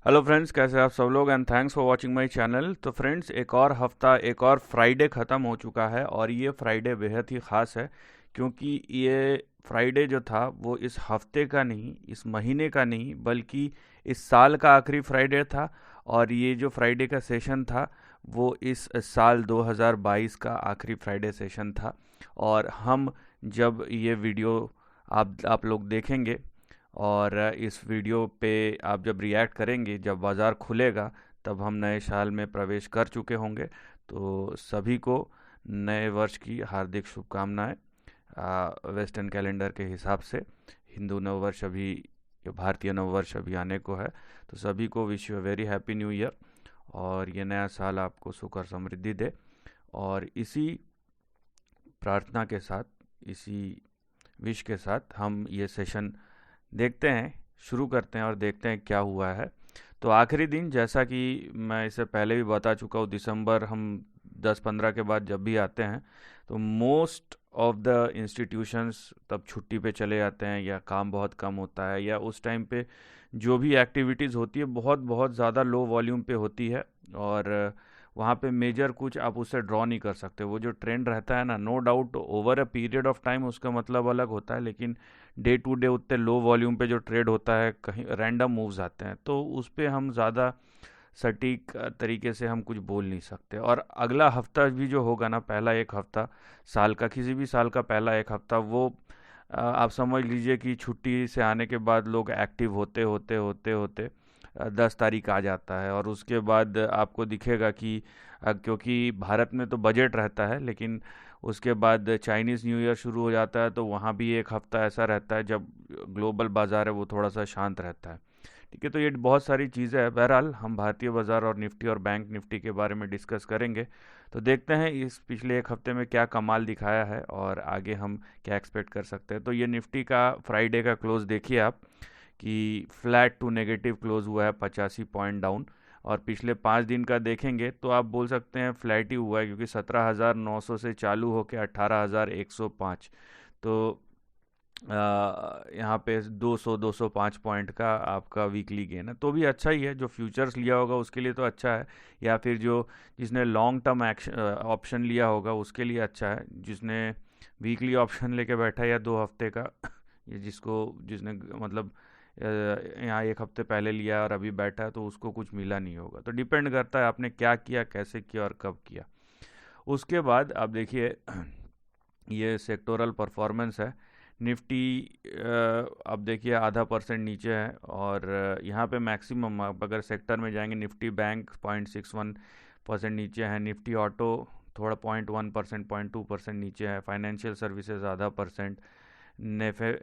Hello friends, कैसे आप सब लोग? And thanks for watching my channel. तो फ्रेंड्स, एक और हफ्ता, एक और फ्राइडे ख़त्म हो चुका है और ये फ्राइडे बेहद ही ख़ास है क्योंकि ये फ्राइडे जो था वो इस हफ्ते का नहीं, इस महीने का नहीं, बल्कि इस साल का आखिरी फ्राइडे था। और ये जो फ्राइडे का सेशन था वो इस साल 2022 का आखिरी फ्राइडे सेशन था। और हम जब ये वीडियो आप लोग देखेंगे और इस वीडियो पे आप जब रिएक्ट करेंगे, जब बाज़ार खुलेगा, तब हम नए साल में प्रवेश कर चुके होंगे। तो सभी को नए वर्ष की हार्दिक शुभकामनाएं। वेस्टर्न कैलेंडर के हिसाब से हिंदू नववर्ष अभी, भारतीय नववर्ष अभी आने को है। तो सभी को wish you very happy new year और ये नया साल आपको सुख और समृद्धि दे। और इसी प्रार्थना के साथ, इसी विश के साथ हम ये सेशन देखते हैं, शुरू करते हैं और देखते हैं क्या हुआ है। तो आखिरी दिन, जैसा कि मैं इसे पहले भी बता चुका हूँ, दिसंबर हम 10-15 के बाद जब भी आते हैं तो मोस्ट ऑफ द इंस्टीट्यूशंस तब छुट्टी पे चले जाते हैं या काम बहुत कम होता है, या उस टाइम पे जो भी एक्टिविटीज़ होती है बहुत बहुत ज़्यादा लो वॉल्यूम पे होती है। और वहाँ पे मेजर कुछ आप उससे ड्रॉ नहीं कर सकते। वो जो ट्रेंड रहता है ना, no doubt over a period of time उसका मतलब अलग होता है, लेकिन डे टू डे उतने लो वॉल्यूम पे जो ट्रेड होता है, कहीं रैंडम मूव्स आते हैं, तो उस पे हम ज़्यादा सटीक तरीके से हम कुछ बोल नहीं सकते। और अगला हफ्ता भी जो होगा ना, पहला एक हफ्ता साल का, किसी भी साल का पहला एक हफ्ता, वो आप समझ लीजिए कि छुट्टी से आने के बाद लोग एक्टिव होते होते होते होते 10 तारीख आ जाता है। और उसके बाद आपको दिखेगा कि क्योंकि भारत में तो बजट रहता है, लेकिन उसके बाद चाइनीज़ न्यू ईयर शुरू हो जाता है, तो वहाँ भी एक हफ्ता ऐसा रहता है जब ग्लोबल बाज़ार है वो थोड़ा सा शांत रहता है। ठीक है, तो ये बहुत सारी चीज़ें हैं। बहरहाल हम भारतीय बाज़ार और निफ्टी और बैंक निफ्टी के बारे में डिस्कस करेंगे। तो देखते हैं इस पिछले एक हफ्ते में क्या कमाल दिखाया है और आगे हम क्या एक्सपेक्ट कर सकते हैं। तो ये निफ्टी का फ्राइडे का क्लोज देखिए आप, कि फ्लैट टू नेगेटिव क्लोज हुआ है, 85 पॉइंट डाउन। और पिछले 5 दिन का देखेंगे तो आप बोल सकते हैं फ्लैट ही हुआ है, क्योंकि 17,900 से चालू होकर 18,105। तो यहाँ पे 200-205 पॉइंट का आपका वीकली गेन है, तो भी अच्छा ही है। जो फ्यूचर्स लिया होगा उसके लिए तो अच्छा है, या फिर जो जिसने लॉन्ग टर्म ऑप्शन लिया होगा उसके लिए अच्छा है। जिसने वीकली ऑप्शन लेके बैठा है या 2 हफ्ते का, ये जिसने मतलब यहाँ एक हफ्ते पहले लिया और अभी बैठा है, तो उसको कुछ मिला नहीं होगा। तो डिपेंड करता है आपने क्या किया, कैसे किया और कब किया। उसके बाद आप देखिए ये सेक्टोरल परफॉर्मेंस है। निफ्टी अब देखिए ½ % नीचे है। और यहाँ पे मैक्सिमम आप अगर सेक्टर में जाएंगे, निफ्टी बैंक 0.61% नीचे है, निफ्टी ऑटो थोड़ा 0.1%, 0.2% नीचे है, फाइनेंशियल सर्विसेज ½ %,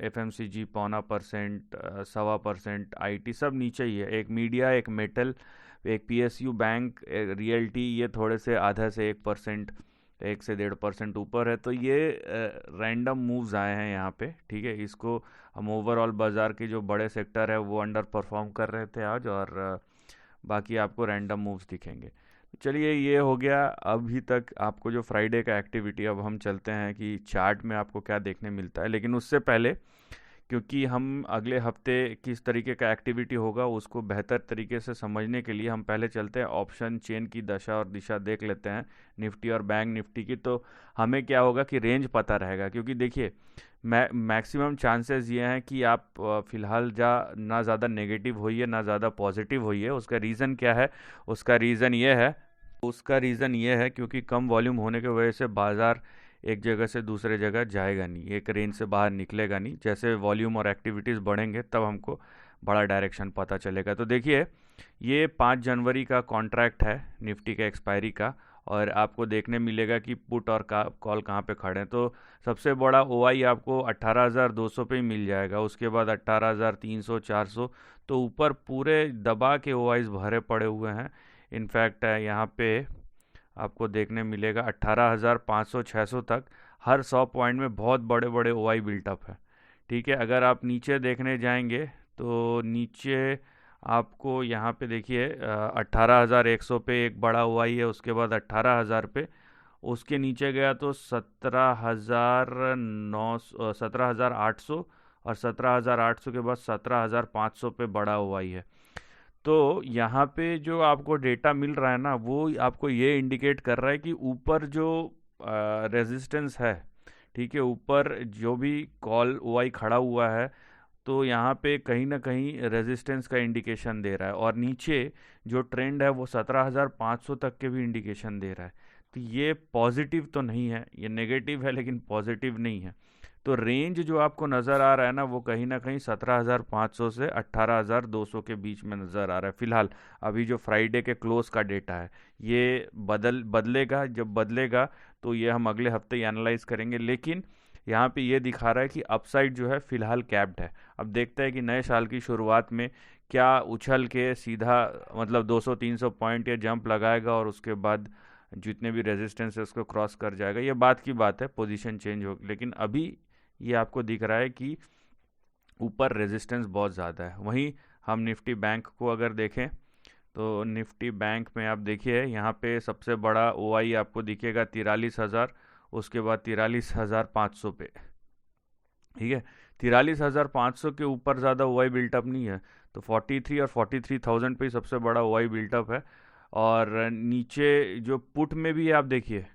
FMCG 0.25%, 1.25%, आईटी सब नीचे ही है। एक मीडिया, एक मेटल, एक PSU बैंक, एक रियल्टी, ये थोड़े से आधा से 1%, 1 से 1.5% ऊपर है। तो ये रैंडम मूव्स आए हैं यहाँ पे। ठीक है, इसको हम ओवरऑल बाज़ार के जो बड़े सेक्टर है वो अंडर परफॉर्म कर रहे थे आज, और बाकी आपको रैंडम मूव्स दिखेंगे। चलिए, ये हो गया अभी तक आपको जो फ्राइडे का एक्टिविटी। अब हम चलते हैं कि चार्ट में आपको क्या देखने मिलता है, लेकिन उससे पहले, क्योंकि हम अगले हफ्ते किस तरीके का एक्टिविटी होगा उसको बेहतर तरीके से समझने के लिए हम पहले चलते हैं ऑप्शन चेन की दशा और दिशा देख लेते हैं, निफ्टी और बैंक निफ्टी की। तो हमें क्या होगा कि रेंज पता रहेगा, क्योंकि देखिए मैक्सिमम चांसेस ये हैं कि आप फिलहाल ना ज़्यादा नेगेटिव होइए ना ज़्यादा पॉजिटिव होइए। उसका रीज़न क्या है? उसका रीज़न ये है क्योंकि कम वॉल्यूम होने की वजह से बाज़ार एक जगह से दूसरे जगह जाएगा नहीं, एक रेंज से बाहर निकलेगा नहीं। जैसे वॉल्यूम और एक्टिविटीज़ बढ़ेंगे तब हमको बड़ा डायरेक्शन पता चलेगा। तो देखिए, ये 5 जनवरी का कॉन्ट्रैक्ट है निफ्टी के एक्सपायरी का, और आपको देखने मिलेगा कि पुट और कॉल कहाँ पे खड़े हैं। तो सबसे बड़ा ओआई आपको 18,200 पे ही मिल जाएगा, उसके बाद 18,300, 400। तो ऊपर पूरे दबा के ओआईज भरे पड़े हुए हैं। इनफैक्ट यहाँ पे आपको देखने मिलेगा 18,500, 600 तक हर 100 पॉइंट में बहुत बड़े बड़े ओआई बिल्टअप है। ठीक है, अगर आप नीचे देखने जाएंगे तो नीचे आपको यहाँ पे देखिए 18,100 पे एक बड़ा ओआई है, उसके बाद 18,000 पे, उसके नीचे गया तो 17,800, और 17,800 के बाद 17,500 पे बड़ा ओआई है। तो यहाँ पे जो आपको डेटा मिल रहा है ना, वो आपको ये इंडिकेट कर रहा है कि ऊपर जो रेजिस्टेंस है, ठीक है, ऊपर जो भी कॉल ओआई खड़ा हुआ है, तो यहाँ पे कहीं ना कहीं रेजिस्टेंस का इंडिकेशन दे रहा है, और नीचे जो ट्रेंड है वो 17,500 तक के भी इंडिकेशन दे रहा है। तो ये पॉजिटिव तो नहीं है, ये नेगेटिव है लेकिन पॉजिटिव नहीं है। तो रेंज जो आपको नज़र आ रहा है ना, वो कहीं ना कहीं 17,500 से 18,200 के बीच में नज़र आ रहा है फिलहाल। अभी जो फ्राइडे के क्लोज का डेटा है, ये बदलेगा, जब बदलेगा तो ये हम अगले हफ्ते ही एनालाइज करेंगे। लेकिन यहाँ पे ये दिखा रहा है कि अपसाइड जो है फिलहाल कैप्ड है। अब देखते हैं कि नए साल की शुरुआत में क्या उछल के सीधा मतलब 200-300 पॉइंट या जंप लगाएगा और उसके बाद जितने भी रेजिस्टेंस है उसको क्रॉस कर जाएगा, ये बात की बात है, पोजीशन चेंज हो। लेकिन अभी ये आपको दिख रहा है कि ऊपर रेजिस्टेंस बहुत ज़्यादा है। वहीं हम निफ्टी बैंक को अगर देखें, तो निफ्टी बैंक में आप देखिए यहाँ पे सबसे बड़ा ओआई आपको दिखेगा 43,000, उसके बाद 43,500 पे, ठीक है। 43,500 के ऊपर ज़्यादा ओआई बिल्टअप नहीं है, तो 43 और 43,000 पे ही सबसे बड़ा ओआई बिल्टअप है। और नीचे जो पुट में भी आप देखिए,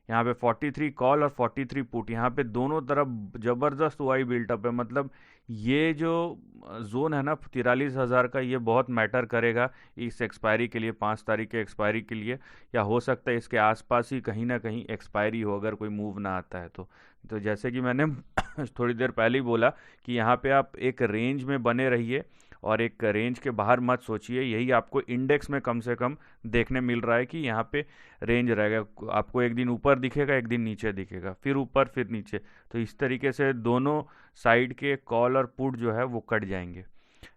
यहाँ पे 43 कॉल और 43 पुट, यहाँ पे दोनों तरफ ज़बरदस्त ओआई बिल्टअप है। मतलब ये जो जोन है ना 43,000 का, ये बहुत मैटर करेगा इस एक्सपायरी के लिए, 5 तारीख के एक्सपायरी के लिए, या हो सकता है इसके आसपास ही कहीं ना कहीं एक्सपायरी हो अगर कोई मूव ना आता है तो जैसे कि मैंने थोड़ी देर पहले ही बोला कि यहाँ पे आप एक रेंज में बने रहिए और एक रेंज के बाहर मत सोचिए। यही आपको इंडेक्स में कम से कम देखने मिल रहा है कि यहाँ पे रेंज रहेगा, आपको एक दिन ऊपर दिखेगा, एक दिन नीचे दिखेगा, फिर ऊपर फिर नीचे। तो इस तरीके से दोनों साइड के कॉल और पुट जो है वो कट जाएंगे,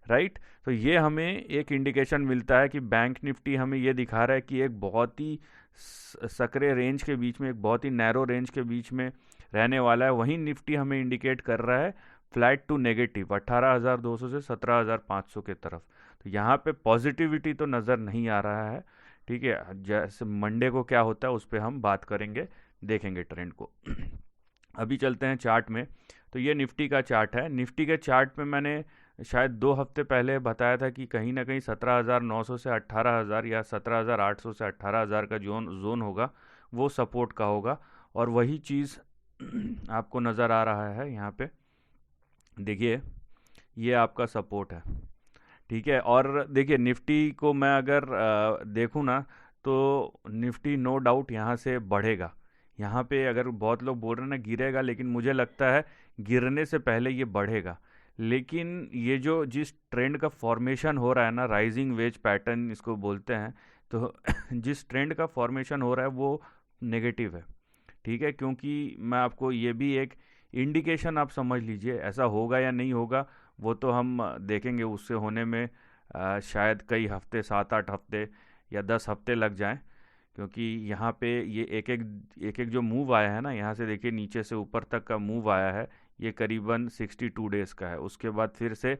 राइट। तो ये हमें एक इंडिकेशन मिलता है कि बैंक निफ्टी हमें ये दिखा रहा है कि एक बहुत ही सकरे रेंज के बीच में, एक बहुत ही नैरो रेंज के बीच में रहने वाला है। वहीं निफ्टी हमें इंडिकेट कर रहा है फ्लैट टू नेगेटिव 18,200 से 17,500 के तरफ। तो यहाँ पे पॉजिटिविटी तो नज़र नहीं आ रहा है, ठीक है। जैसे मंडे को क्या होता है उस पर हम बात करेंगे, देखेंगे ट्रेंड को। अभी चलते हैं चार्ट में। तो ये निफ्टी का चार्ट है। निफ्टी के चार्ट में मैंने शायद 2 हफ्ते पहले बताया था कि कहीं ना कहीं 17,900 से 18,000 या 17,800 से 18,000 का जोन होगा, वो सपोर्ट का होगा। और वही चीज़ आपको नज़र आ रहा है यहाँ पे, देखिए ये आपका सपोर्ट है, ठीक है। और देखिए निफ्टी को मैं अगर देखूँ ना, तो निफ्टी नो डाउट यहाँ से बढ़ेगा। यहाँ पे अगर बहुत लोग बोल रहे हैं ना गिरेगा, लेकिन मुझे लगता है गिरने से पहले ये बढ़ेगा। लेकिन ये जो जिस ट्रेंड का फॉर्मेशन हो रहा है ना, राइजिंग वेज पैटर्न इसको बोलते हैं, तो जिस ट्रेंड का फॉर्मेशन हो रहा है वो नेगेटिव है, ठीक है। क्योंकि मैं आपको ये भी एक इंडिकेशन आप समझ लीजिए, ऐसा होगा या नहीं होगा वो तो हम देखेंगे, उससे होने में शायद कई हफ्ते, 7-8 हफ्ते या 10 हफ्ते लग जाएं। क्योंकि यहाँ पे ये एक एक जो मूव आया है ना, यहाँ से देखिए नीचे से ऊपर तक का मूव आया है, ये करीबन 62 डेज़ का है। उसके बाद फिर से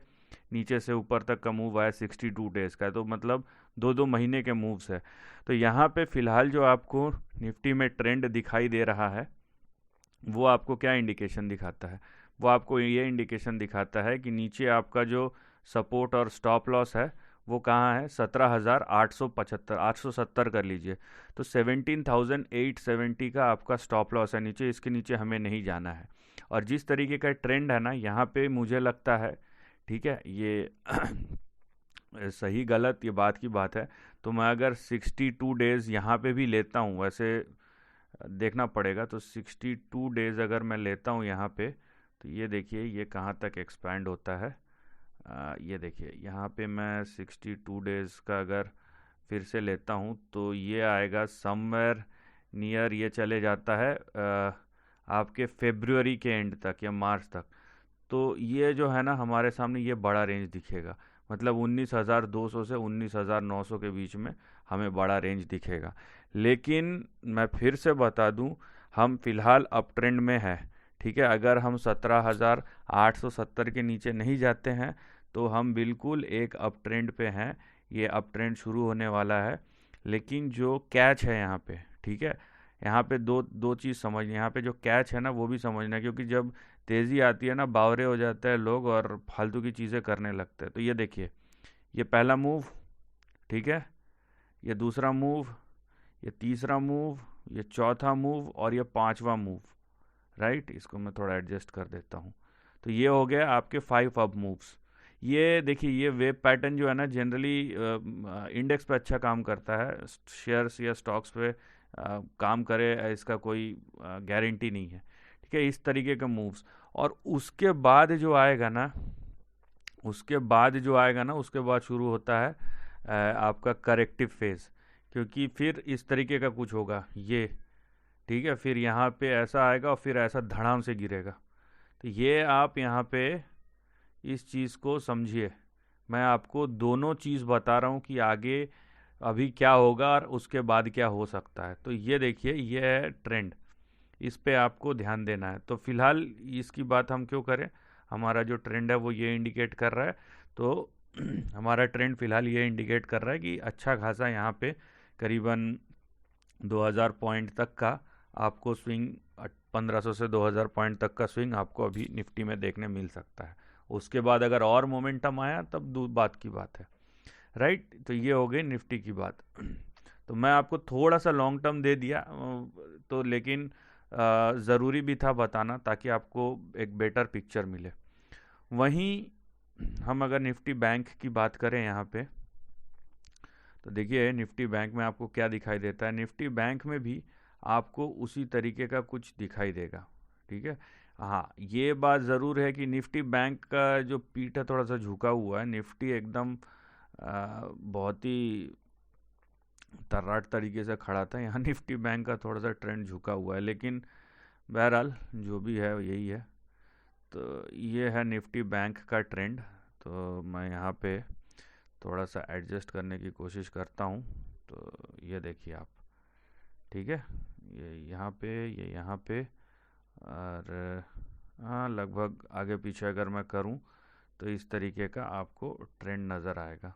नीचे से ऊपर तक का मूव आया 62 डेज़ का है, तो मतलब 2-2 महीने के मूव्स है। तो यहाँ पे फ़िलहाल जो आपको निफ्टी में ट्रेंड दिखाई दे रहा है, वो आपको क्या इंडिकेशन दिखाता है? वो आपको ये इंडिकेशन दिखाता है कि नीचे आपका जो सपोर्ट और स्टॉप लॉस है वो कहाँ है, 17,875, 870 कर लीजिए। तो 17,870 का आपका स्टॉप लॉस है नीचे, इसके नीचे हमें नहीं जाना है। और जिस तरीके का ट्रेंड है ना यहाँ पे, मुझे लगता है, ठीक है, ये सही गलत ये बात की बात है। तो मैं अगर 62 डेज़ यहाँ पे भी लेता हूँ, वैसे देखना पड़ेगा, तो 62 डेज़ अगर मैं लेता हूँ यहाँ पे, तो ये देखिए ये कहाँ तक एक्सपैंड होता है। ये देखिए यहाँ पे मैं 62 डेज़ का अगर फिर से लेता हूँ तो ये आएगा समवेयर नियर, ये चले जाता है आपके फेब्रुअरी के एंड तक या मार्च तक। तो ये जो है ना हमारे सामने ये बड़ा रेंज दिखेगा, मतलब 19,200 से 19,900 के बीच में हमें बड़ा रेंज दिखेगा। लेकिन मैं फिर से बता दूं, हम फिलहाल अप ट्रेंड में है, ठीक है। अगर हम 17,870 के नीचे नहीं जाते हैं तो हम बिल्कुल एक अप ट्रेंड पे हैं, ये अप ट्रेंड शुरू होने वाला है। लेकिन जो कैच है यहाँ पे, ठीक है, यहाँ पे दो दो चीज़ समझ, यहाँ पे जो कैच है ना वो भी समझना, क्योंकि जब तेज़ी आती है ना बावरे हो जाते हैं लोग और फालतू की चीज़ें करने लगते हैं। तो ये देखिए ये पहला मूव, ठीक है, ये दूसरा मूव, ये तीसरा मूव, ये चौथा मूव और ये पांचवा मूव, राइट। इसको मैं थोड़ा एडजस्ट कर देता हूँ। तो ये हो गया आपके 5 अप मूव्स। ये देखिए, ये वेव पैटर्न जो है ना, जनरली इंडेक्स पे अच्छा काम करता है, शेयर्स या स्टॉक्स पे काम करे इसका कोई गारंटी नहीं है, ठीक है। इस तरीके के मूव्स, और उसके बाद जो आएगा ना, उसके बाद शुरू होता है आपका करेक्टिव फेज, क्योंकि फिर इस तरीके का कुछ होगा ये, ठीक है। फिर यहाँ पे ऐसा आएगा और फिर ऐसा धड़ाम से गिरेगा। तो ये आप यहाँ पे इस चीज़ को समझिए। मैं आपको दोनों चीज़ बता रहा हूँ कि आगे अभी क्या होगा और उसके बाद क्या हो सकता है। तो ये देखिए, ये है ट्रेंड, इस पे आपको ध्यान देना है। तो फिलहाल इसकी बात हम क्यों करें, हमारा जो ट्रेंड है वो ये इंडिकेट कर रहा है। तो हमारा ट्रेंड फिलहाल ये इंडिकेट कर रहा है कि अच्छा खासा यहाँ पे करीबन 2000 पॉइंट तक का आपको स्विंग, 1500 से 2000 पॉइंट तक का स्विंग आपको अभी निफ्टी में देखने मिल सकता है। उसके बाद अगर और मोमेंटम आया तब बात की बात है, राइट। तो ये हो गई निफ्टी की बात। तो मैं आपको थोड़ा सा लॉन्ग टर्म दे दिया, तो लेकिन ज़रूरी भी था बताना, ताकि आपको एक बेटर पिक्चर मिले। वहीं हम अगर निफ्टी बैंक की बात करें यहाँ पे, तो देखिए निफ्टी बैंक में आपको क्या दिखाई देता है। निफ्टी बैंक में भी आपको उसी तरीके का कुछ दिखाई देगा, ठीक है। हाँ, ये बात ज़रूर है कि निफ्टी बैंक का जो पीठ है थोड़ा सा झुका हुआ है। निफ्टी एकदम बहुत ही तर्राट तरीके से खड़ा था, यहाँ निफ्टी बैंक का थोड़ा सा ट्रेंड झुका हुआ है, लेकिन बहरहाल जो भी है यही है। तो ये है निफ्टी बैंक का ट्रेंड। तो मैं यहाँ पे थोड़ा सा एडजस्ट करने की कोशिश करता हूँ। तो ये देखिए आप, ठीक है, ये यहाँ पे और हाँ, लगभग आगे पीछे अगर मैं करूँ तो इस तरीके का आपको ट्रेंड नज़र आएगा।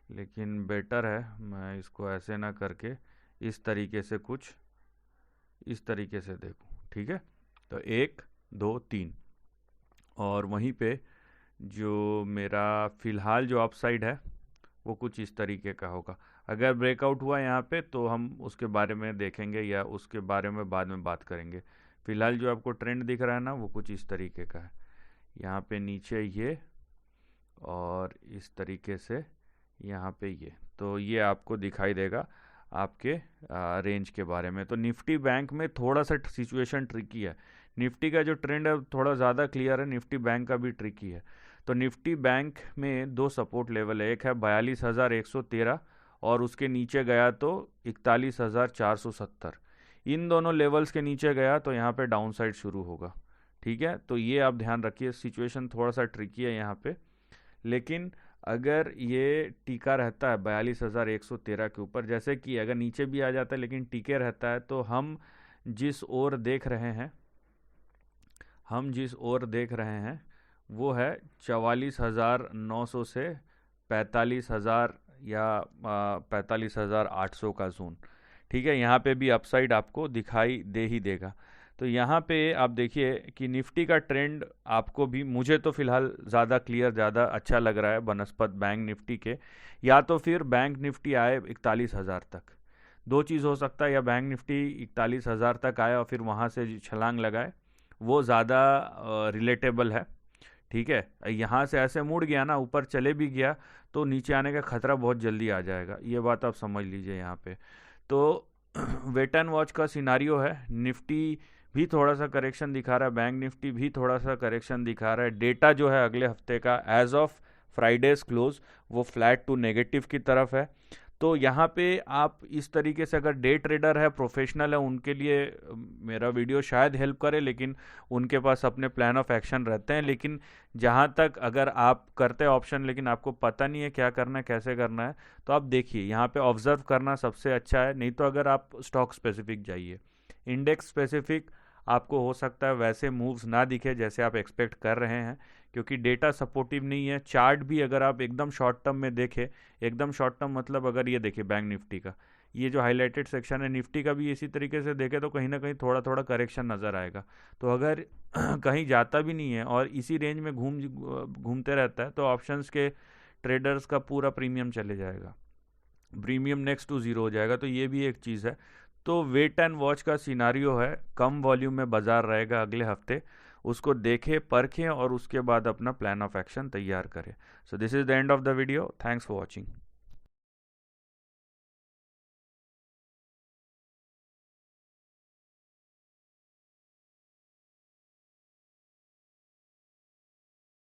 लेकिन बेटर है मैं इसको ऐसे ना करके इस तरीके से कुछ इस तरीके से देखूं, ठीक है। तो 1 2 3, और वहीं पे जो मेरा फ़िलहाल जो अपसाइड है वो कुछ इस तरीके का होगा। अगर ब्रेकआउट हुआ यहाँ पे तो हम उसके बारे में देखेंगे या उसके बारे में बाद में बात करेंगे। फ़िलहाल जो आपको ट्रेंड दिख रहा है ना, वो कुछ इस तरीके का है। यहाँ पे नीचे ये, और इस तरीके से यहाँ पे ये, तो ये आपको दिखाई देगा आपके रेंज के बारे में। तो निफ्टी बैंक में थोड़ा सा सिचुएशन ट्रिकी है। निफ्टी का जो ट्रेंड है थोड़ा ज़्यादा क्लियर है, निफ्टी बैंक का भी ट्रिकी है। तो निफ्टी बैंक में 2 सपोर्ट लेवल है, एक है 42,113 और उसके नीचे गया तो 41,470। इन दोनों लेवल्स के नीचे गया तो यहाँ पे डाउन साइड शुरू होगा, ठीक है। तो ये आप ध्यान रखिए, सिचुएशन थोड़ा सा ट्रिकी है यहाँ पे। लेकिन अगर ये टिका रहता है 42,113 के ऊपर, जैसे कि अगर नीचे भी आ जाता है लेकिन टिके रहता है, तो हम जिस ओर देख रहे हैं वो है 44,900 से 45,000 या 45,800 का जोन, ठीक है। यहाँ पे भी अपसाइड आपको दिखाई दे ही देगा। तो यहाँ पे आप देखिए कि निफ्टी का ट्रेंड आपको भी, मुझे तो फिलहाल ज़्यादा क्लियर, ज़्यादा अच्छा लग रहा है बनस्पत बैंक निफ्टी के। या तो फिर बैंक निफ्टी आए 41,000 तक, दो चीज़ हो सकता है, या बैंक निफ्टी 41,000 तक आए और फिर वहाँ से छलांग लगाए, वो ज़्यादा रिलेटेबल है, ठीक है। यहाँ से ऐसे मुड़ गया ना, ऊपर चले भी गया तो नीचे आने का खतरा बहुत जल्दी आ जाएगा, ये बात आप समझ लीजिए यहाँ पे। तो वेट एंड वॉच का सिनारियो है। निफ्टी भी थोड़ा सा करेक्शन दिखा रहा है, बैंक निफ्टी भी थोड़ा सा करेक्शन दिखा रहा है। डेटा जो है अगले हफ्ते का एज ऑफ फ्राइडेज क्लोज वो फ्लैट टू नेगेटिव की तरफ है। तो यहाँ पे आप इस तरीके से, अगर डे ट्रेडर है, प्रोफेशनल है, उनके लिए मेरा वीडियो शायद हेल्प करे, लेकिन उनके पास अपने प्लान ऑफ एक्शन रहते हैं। लेकिन जहाँ तक अगर आप करते हैं ऑप्शन लेकिन आपको पता नहीं है क्या करना है, कैसे करना है, तो आप देखिए यहाँ पे ऑब्जर्व करना सबसे अच्छा है। नहीं तो अगर आप स्टॉक स्पेसिफिक जाइए, इंडेक्स स्पेसिफिक आपको हो सकता है वैसे मूव्स ना दिखे जैसे आप एक्सपेक्ट कर रहे हैं, क्योंकि डेटा सपोर्टिव नहीं है। चार्ट भी अगर आप एकदम शॉर्ट टर्म में देखें, एकदम शॉर्ट टर्म मतलब अगर ये देखिए बैंक निफ्टी का ये जो हाईलाइटेड सेक्शन है, निफ्टी का भी इसी तरीके से देखें तो कहीं ना कहीं थोड़ा थोड़ा करेक्शन नज़र आएगा। तो अगर कहीं जाता भी नहीं है और इसी रेंज में घूमते रहता है, तो ऑप्शंस के ट्रेडर्स का पूरा प्रीमियम चले जाएगा। प्रीमियम नेक्स्ट टू ज़ीरो हो जाएगा, तो ये भी एक चीज़ है। तो वेट एंड वॉच का सिनारियो है, कम वॉल्यूम में बाजार रहेगा अगले हफ्ते, उसको देखें परखें और उसके बाद अपना प्लान ऑफ एक्शन तैयार करें। So this is the end of the video, thanks for watching.